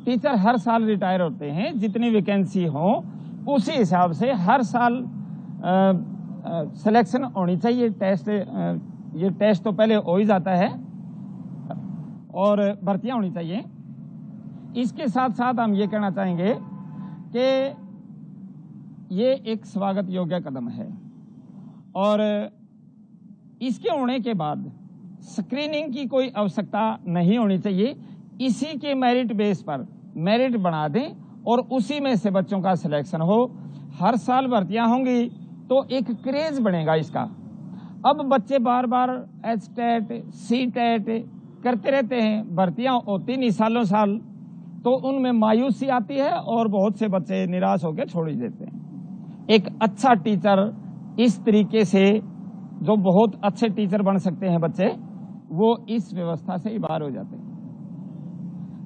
Teacher हर साल retire होते हैं, जितनी वैकेंसी हो उसी हिसाब से हर साल सिलेक्शन होनी चाहिए। टेस्ट, ये टेस्ट तो पहले हो ही जाता है और भर्तियां होनी चाहिए। इसके साथ साथ हम ये कहना चाहेंगे कि ये एक स्वागत योग्य कदम है और इसके होने के बाद स्क्रीनिंग की कोई आवश्यकता नहीं होनी चाहिए। इसी के मेरिट बेस पर मेरिट बना दें और उसी में से बच्चों का सिलेक्शन हो। हर साल भर्तियां होंगी तो एक क्रेज बनेगा इसका। अब बच्चे बार बार एचटेट, सीटेट करते रहते हैं, भर्तियां होती नहीं सालों साल, तो उनमें मायूसी आती है और बहुत से बच्चे निराश होकर छोड़ ही देते हैं। एक अच्छा टीचर इस तरीके से, जो बहुत अच्छे टीचर बन सकते हैं बच्चे, वो इस व्यवस्था से ही बाहर हो जाते हैं।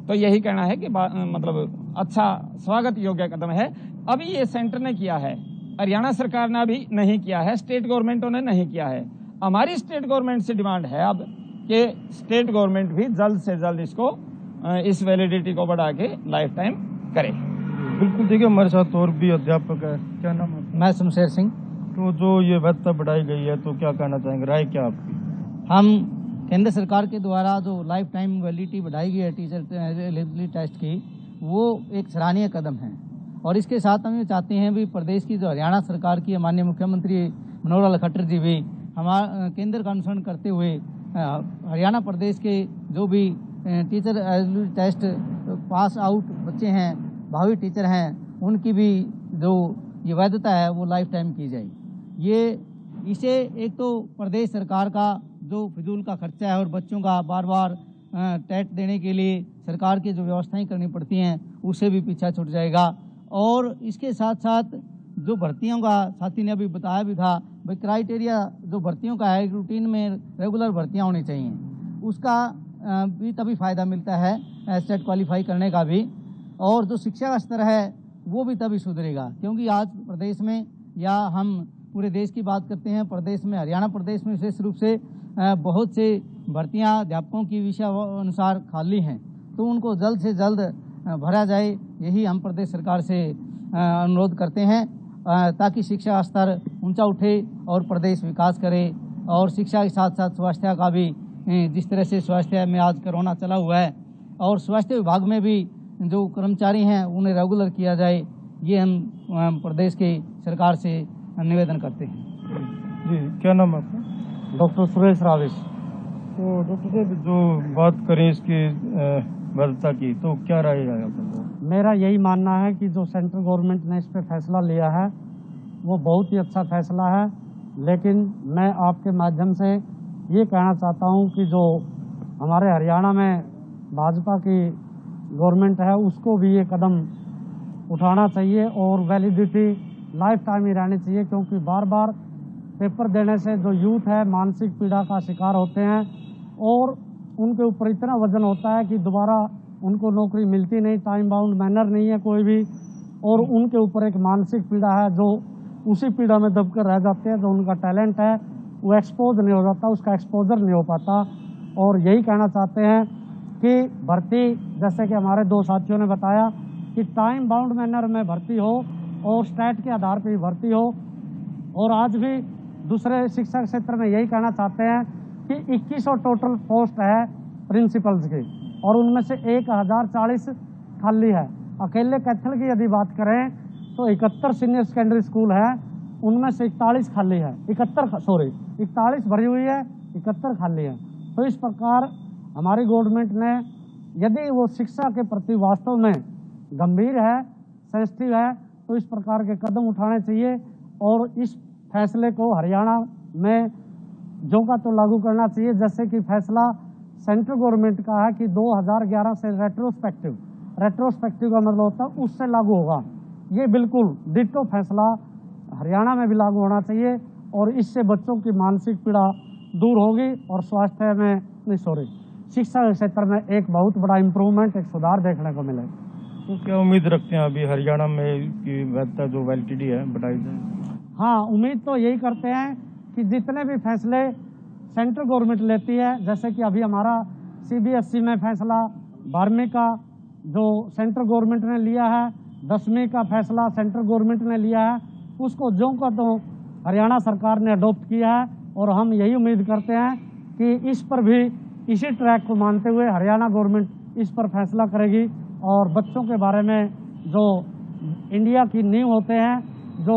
तो यही कहना है कि मतलब अच्छा स्वागत योग्य कदम है। अभी ये सेंटर ने किया है, हरियाणा सरकार ने अभी नहीं किया है, स्टेट गवर्नमेंटों ने नहीं किया है। हमारी स्टेट गवर्नमेंट से डिमांड है अब कि स्टेट गवर्नमेंट भी जल्द से जल्द इसको, इस वैलिडिटी को बढ़ा के लाइफ टाइम करे। बिल्कुल, देखिए हमारे साथ और भी अध्यापक है। क्या नाम है? मैं शमशेर सिंह। तो जो ये वैधता बढ़ाई गई है तो क्या कहना चाहेंगे, राय क्या आपकी? हम केंद्र सरकार के द्वारा जो लाइफ टाइम वैलिडिटी बढ़ाई गई है टीचर एलिजिबिलिटी टेस्ट की, वो एक सराहनीय कदम है। और इसके साथ हम ये चाहते हैं भी प्रदेश की जो हरियाणा सरकार की माननीय मुख्यमंत्री मनोहर लाल खट्टर जी भी हमारा केंद्र का अनुसरण करते हुए हरियाणा प्रदेश के जो भी teacher eligibility test pass out बच्चे हैं, भावी टीचर हैं, उनकी भी जो ये वैधता है वो लाइफ टाइम की जाए। ये इसे एक तो प्रदेश सरकार का जो फिजूल का खर्चा है और बच्चों का बार बार टेट देने के लिए सरकार की जो व्यवस्थाएं करनी पड़ती हैं उससे भी पीछा छूट जाएगा। और इसके साथ साथ जो भर्तियों का साथी ने अभी बताया भी था, भाई क्राइटेरिया जो भर्तियों का है, रूटीन में रेगुलर भर्तियां होनी चाहिए, उसका भी तभी फायदा मिलता है स्टेट क्वालिफाई करने का भी। और जो शिक्षा का स्तर है वो भी तभी सुधरेगा, क्योंकि आज प्रदेश में, या हम पूरे देश की बात करते हैं, प्रदेश में, हरियाणा प्रदेश में विशेष रूप से बहुत से भर्तियां अध्यापकों की विषय अनुसार खाली हैं, तो उनको जल्द से जल्द भरा जाए, यही हम प्रदेश सरकार से अनुरोध करते हैं, ताकि शिक्षा स्तर ऊंचा उठे और प्रदेश विकास करे। और शिक्षा के साथ साथ स्वास्थ्य का भी, जिस तरह से स्वास्थ्य में आज कोरोना चला हुआ है, और स्वास्थ्य विभाग में भी जो कर्मचारी हैं उन्हें रेगुलर किया जाए, ये हम प्रदेश की सरकार से निवेदन करते हैं। जी, क्या नाम है आपका? डॉक्टर सुरेश रावेश। तो डॉक्टर साहब, जो बात करें इसकी वैधता की, तो क्या राय है आपका? मेरा यही मानना है कि जो सेंट्रल गवर्नमेंट ने इस पर फैसला लिया है वो बहुत ही अच्छा फैसला है, लेकिन मैं आपके माध्यम से ये कहना चाहता हूँ कि जो हमारे हरियाणा में भाजपा की गवर्नमेंट है उसको भी ये कदम उठाना चाहिए और वैलिडिटी लाइफ टाइम ही रहनी चाहिए, क्योंकि बार बार पेपर देने से जो यूथ है मानसिक पीड़ा का शिकार होते हैं और उनके ऊपर इतना वजन होता है कि दोबारा उनको नौकरी मिलती नहीं, टाइम बाउंड मैनर नहीं है कोई भी, और उनके ऊपर एक मानसिक पीड़ा है जो उसी पीड़ा में दबकर रह जाते हैं। जो उनका टैलेंट है वो एक्सपोज नहीं हो जाता, उसका एक्सपोजर नहीं हो पाता। और यही कहना चाहते हैं कि भर्ती, जैसे कि हमारे दो साथियों ने बताया, कि टाइम बाउंड मैनर में भर्ती हो और स्टेट के आधार पर भी भर्ती हो। और आज भी दूसरे शिक्षा क्षेत्र में यही कहना चाहते हैं कि 2100 टोटल पोस्ट है प्रिंसिपल्स की, और उनमें से 1040 खाली है। अकेले कैथल की यदि बात करें तो 71 सीनियर सेकेंडरी स्कूल है, उनमें से 41 खाली है, 41 भरी हुई है, 71 खाली है। तो इस प्रकार हमारी गवर्नमेंट ने, यदि वो शिक्षा के प्रति वास्तव में गंभीर है, सेंसिटिव है, तो इस प्रकार के कदम उठाने चाहिए और इस फैसले को हरियाणा में जो का तो लागू करना चाहिए। जैसे कि फैसला सेंट्रल गवर्नमेंट का है कि 2011 से रेट्रोस्पेक्टिव का मतलब होता है उससे लागू होगा, ये बिल्कुल डिट्टो फैसला हरियाणा में भी लागू होना चाहिए और इससे बच्चों की मानसिक पीड़ा दूर होगी और स्वास्थ्य में शिक्षा के क्षेत्र में एक बहुत बड़ा इम्प्रूवमेंट, एक सुधार देखने को मिलेगा। तो क्या उम्मीद रखते हैं अभी हरियाणा में की वैधता जो वैलिडिटी है बढ़ाई जाए? हाँ, उम्मीद तो यही करते हैं कि जितने भी फैसले सेंट्रल गवर्नमेंट लेती है, जैसे कि अभी हमारा CBSE में फैसला 12वीं का जो सेंट्रल गवर्नमेंट ने लिया है, 10वीं का फैसला सेंट्रल गवर्नमेंट ने लिया है, उसको ज्यों का त्यों हरियाणा सरकार ने अडॉप्ट किया है। और हम यही उम्मीद करते हैं कि इस पर भी इसी ट्रैक को मानते हुए हरियाणा गवर्नमेंट इस पर फैसला करेगी और बच्चों के बारे में जो इंडिया की नींव होते हैं, जो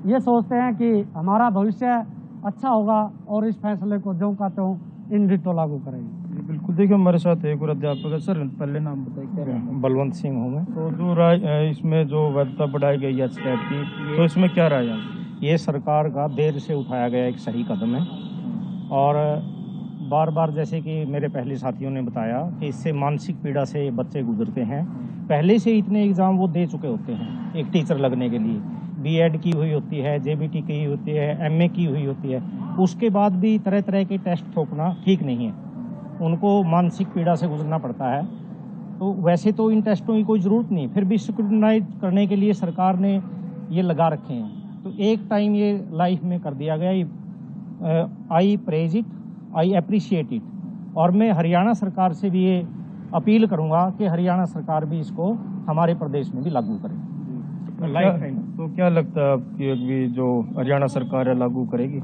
ये सोचते हैं कि हमारा भविष्य अच्छा होगा, और इस फैसले को ज्यों का त्यों इन डिटो लागू करेंगे। बिल्कुल। देखिए हमारे साथ एक और अध्यापक है। सर पहले नाम बताइए, क्या नाम है? बलवंत सिंह हूँ मैं। तो जो राय इसमें जो वैधता बढ़ाई गई है स्टेट की, तो इसमें क्या राय है? ये सरकार का देर से उठाया गया एक सही कदम है, और बार बार जैसे कि मेरे पहले साथियों ने बताया कि इससे मानसिक पीड़ा से बच्चे गुजरते हैं। पहले से इतने एग्ज़ाम वो दे चुके होते हैं एक टीचर लगने के लिए, बीएड की हुई होती है, जेबीटी की होती है, एमए की हुई होती है, उसके बाद भी तरह तरह के टेस्ट ठोकना ठीक नहीं है। उनको मानसिक पीड़ा से गुजरना पड़ता है। तो वैसे तो इन टेस्टों की कोई ज़रूरत नहीं, फिर भी स्क्रूटनाइज करने के लिए सरकार ने ये लगा रखे हैं। तो एक टाइम ये लाइफ में कर दिया गया। आई praise it, I appreciate it. और मैं हरियाणा सरकार से भी ये अपील करूंगा कि हरियाणा सरकार भी इसको हमारे प्रदेश में भी लागू करे। तो क्या लगता है आपकी अभी जो हरियाणा सरकार है लागू करेगी?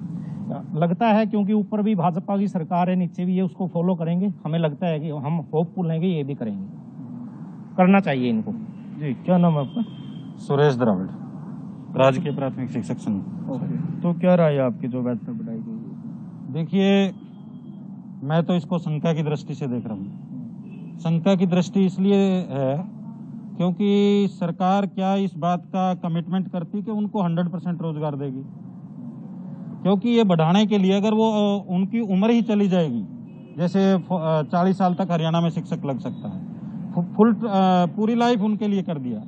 लगता है, क्योंकि ऊपर भी भाजपा की सरकार है, नीचे भी ये उसको फॉलो करेंगे। हमें लगता है कि हम होपफुल हैं कि ये भी करेंगे, करना चाहिए इनको। जी, क्या नाम है आपका? सुरेश द्रविड़, राजकीय प्राथमिक शिक्षक संघ। तो क्या राय है आपकी जो वैधता बढ़ाई गई है? देखिए, मैं तो इसको शंका की दृष्टि से देख रहा हूँ। शंका की दृष्टि इसलिए है क्योंकि सरकार क्या इस बात का कमिटमेंट करती कि उनको 100% रोजगार देगी। क्योंकि ये बढ़ाने के लिए अगर वो उनकी उम्र ही चली जाएगी, जैसे 40 साल तक हरियाणा में शिक्षक लग सकता है, पूरी लाइफ उनके लिए कर दिया।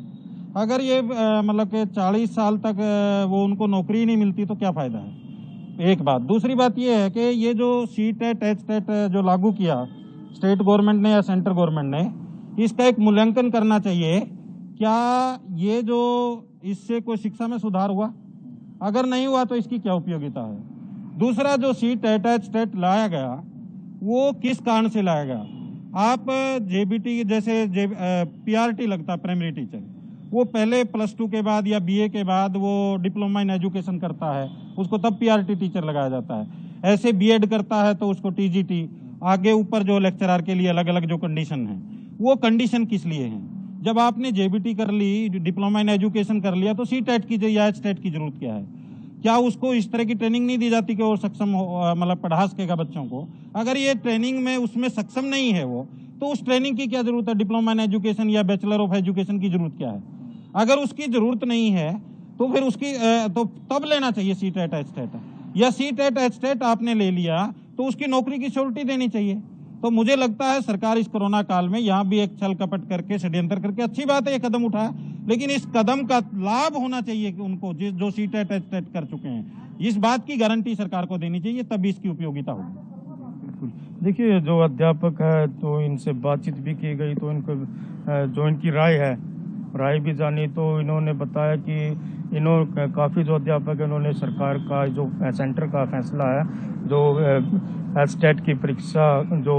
अगर ये मतलब कि 40 साल तक वो उनको नौकरी ही नहीं मिलती तो क्या फ़ायदा है? एक बात। दूसरी बात ये है कि ये जो सीटेट एचटेट जो लागू किया स्टेट गवर्नमेंट ने या सेंट्रल गवर्नमेंट ने, इसका एक मूल्यांकन करना चाहिए। क्या ये जो इससे कोई शिक्षा में सुधार हुआ? अगर नहीं हुआ तो इसकी क्या उपयोगिता है? दूसरा, जो सीटेट एचटेट लाया गया वो किस कारण से लाया गया? आप जेबीटी जैसे पीआरटी लगता, प्राइमरी टीचर, वो पहले +2 के बाद या बीए के बाद वो डिप्लोमा इन एजुकेशन करता है, उसको तब पीआरटी टीचर लगाया जाता है। ऐसे बीएड करता है तो उसको टीजीटी, आगे ऊपर जो लेक्चरर के लिए अलग अलग जो कंडीशन है, वो कंडीशन किस लिए हैं? जब आपने जेबीटी कर ली, डिप्लोमा इन एजुकेशन कर लिया, तो सीटेट की या एचटेट की जरूरत क्या है? क्या उसको इस तरह की ट्रेनिंग नहीं दी जाती कि वो सक्षम हो, मतलब पढ़ा सकेगा बच्चों को? अगर ये ट्रेनिंग में उसमें सक्षम नहीं है वो, तो उस ट्रेनिंग की क्या जरूरत है? डिप्लोमा इन एजुकेशन या बैचलर ऑफ एजुकेशन की जरूरत क्या है? अगर उसकी जरूरत नहीं है तो फिर उसकी तो तब लेना चाहिए सीटेट एचटेट, या सीटेट एचटेट आपने ले लिया तो उसकी नौकरी की श्योरिटी देनी चाहिए। तो मुझे लगता है सरकार इस कोरोना काल में यहाँ भी एक छल कपट करके, षड्यंत्र करके, अच्छी बात है ये कदम उठाया, लेकिन इस कदम का लाभ होना चाहिए कि उनको जो सीटेट एचटेट कर चुके हैं, इस बात की गारंटी सरकार को देनी चाहिए, तभी इसकी उपयोगिता होगी। देखिए, जो अध्यापक है तो इनसे बातचीत भी की गई, तो इनको जो इनकी राय भी जानी, तो इन्होंने बताया कि इन्होंने काफ़ी जो अध्यापक है उन्होंने सरकार का जो सेंटर का फैसला है, जो एचटेट की परीक्षा जो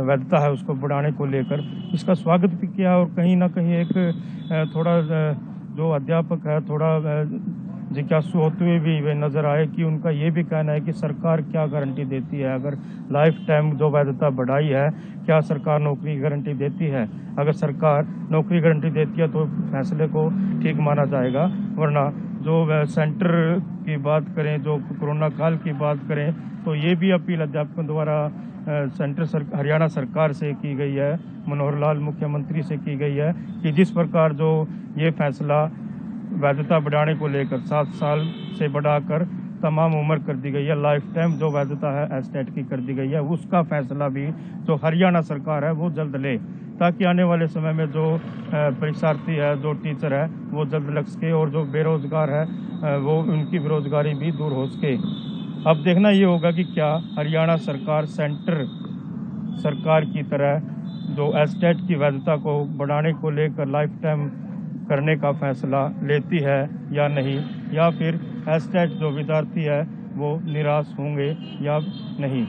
वैधता है उसको बढ़ाने को लेकर, इसका स्वागत भी किया। और कहीं ना कहीं एक थोड़ा जो अध्यापक है थोड़ा जिज्ञासु होते हुए भी वे नज़र आए कि उनका ये भी कहना है कि सरकार क्या गारंटी देती है? अगर लाइफ टाइम जो वैधता बढ़ाई है, क्या सरकार नौकरी की गारंटी देती है? अगर सरकार नौकरी गारंटी देती है तो फैसले को ठीक माना जाएगा, वरना जो सेंटर की बात करें, जो कोरोना काल की बात करें, तो ये भी अपील अध्यापकों द्वारा हरियाणा सरकार से की गई है, मनोहर लाल मुख्यमंत्री से की गई है कि जिस प्रकार जो ये फैसला वैधता बढ़ाने को लेकर 7 साल से बढ़ाकर तमाम उम्र कर दी गई है, लाइफ टाइम जो वैधता है एचटेट की कर दी गई है, उसका फैसला भी जो हरियाणा सरकार है वो जल्द ले, ताकि आने वाले समय में जो परीक्षार्थी है, जो टीचर है, वो जल्द लग सके, और जो बेरोजगार है वो उनकी बेरोजगारी भी दूर हो सके। अब देखना ये होगा कि क्या हरियाणा सरकार सेंटर सरकार की तरह जो एचटेट की वैधता को बढ़ाने को लेकर लाइफ टाइम करने का फैसला लेती है या नहीं, या फिर एचटेट जो विद्यार्थी है वो निराश होंगे या नहीं।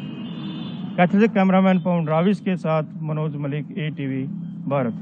कैथलिक कैमरामैन पवन राविश के साथ मनोज मलिक, ATV भारत।